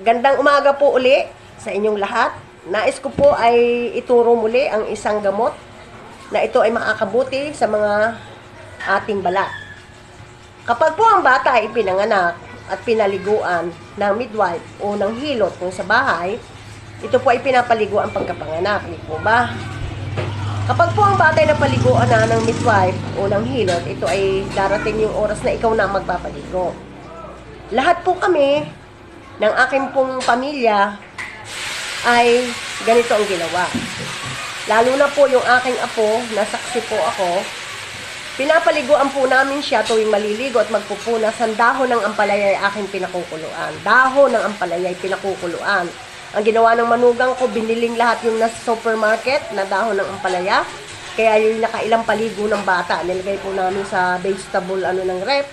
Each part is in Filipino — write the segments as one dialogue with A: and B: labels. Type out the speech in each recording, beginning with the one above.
A: Gandang umaga po uli sa inyong lahat. Nais ko po ay ituro muli ang isang gamot na ito ay makakabuti sa mga ating balat. Kapag po ang bata ay pinanganak at pinaliguan ng midwife o ng hilot kung sa bahay, ito po ay pinapaligo ang pagkapanganak. Hindi po ba? Kapag po ang bata ay napaliguan na ng midwife o ng hilot, ito ay darating yung oras na ikaw na magpapaligo. Lahat po kami ng aking pong pamilya ay ganito ang ginawa. Lalo na po yung aking apo, nasaksi po ako, pinapaliguan po namin siya tuwing maliligo at magpupunas. Ang dahon ng ampalaya ay aking pinakukuluan. Dahon ng ampalaya ay pinakukuluan. Ang ginawa ng manugang ko, biniling lahat yung nasa supermarket na dahon ng ampalaya. Kaya yung nakailang paligo ng bata, nilagay po namin sa vegetable ng rep.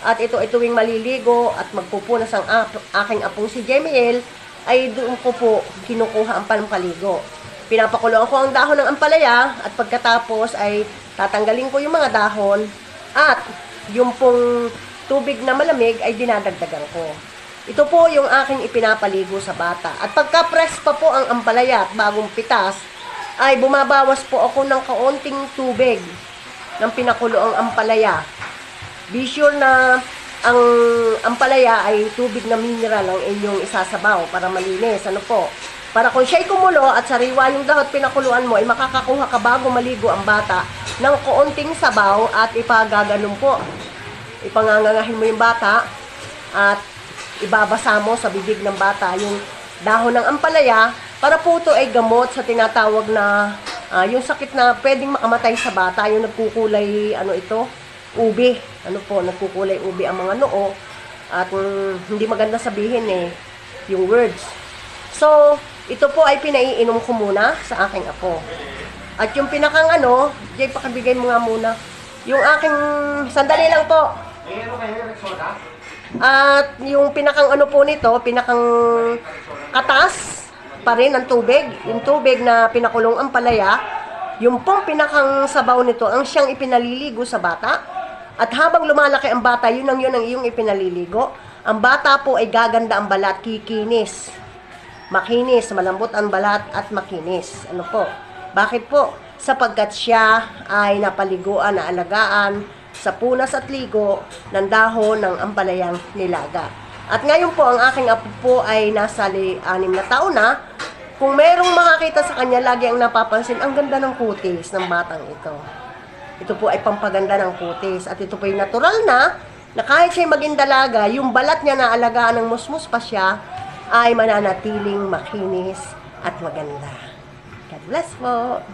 A: At ito ay tuwing maliligo at magpupunas ang aking apong si Jemiel, ay doon ko po kinukuha ang pampaligo. Pinapakuloan ko ang dahon ng ampalaya at pagkatapos ay tatanggalin ko yung mga dahon at yung pong tubig na malamig ay dinadagdagan ko. Ito po yung aking ipinapaligo sa bata. At pagka-press pa po ang ampalaya at bagong pitas, ay bumabawas po ako ng kaunting tubig ng pinakuloang ampalaya. Be sure na ang ampalaya ay tubig na mineral ang inyong isasabaw para malinis. Ano po? Para kung siya'y kumulo at sariwa yung dahon at pinakuluan mo, ay makakakuha ka bago maligo ang bata ng kaunting sabaw at ipagaganon po. Ipangangangahin mo yung bata at ibabasa mo sa bibig ng bata yung dahon ng ampalaya para po ito ay gamot sa tinatawag na yung sakit na pwedeng makamatay sa bata, yung nagkukulay ubi. Nagkukulay ubi ang mga noo at hindi maganda sabihin yung words. So, ito po ay pinaiinom ko muna sa aking apo. At yung pinakang Jay, pakibigay mo nga muna. Yung aking, sandali lang po. At yung pinakang po nito, pinakang katas pa rin ang tubig. Yung tubig na pinakulong ampalaya, yung pong pinakang sabaw nito, ang siyang ipinaliligo sa bata. At habang lumalaki ang bata, yun ang iyong ipinaliligo. Ang bata po ay gaganda ang balat, kikinis. Makinis, malambot ang balat at makinis. Ano po? Bakit po? Sapagkat siya ay napaliguan, naalagaan sa punas at ligo ng dahon ng ampalayang nilaga. At ngayon po, ang aking apo po ay nasa 6 na taon na. Kung merong makakita sa kanya, lagi ang napapansin, ang ganda ng kutis ng batang ito. Ito po ay pampaganda ng kutis. At ito po ay natural na kahit siya'y maging dalaga, yung balat niya na alagaan ng musmus pa siya, ay mananatiling makinis at maganda. God bless po!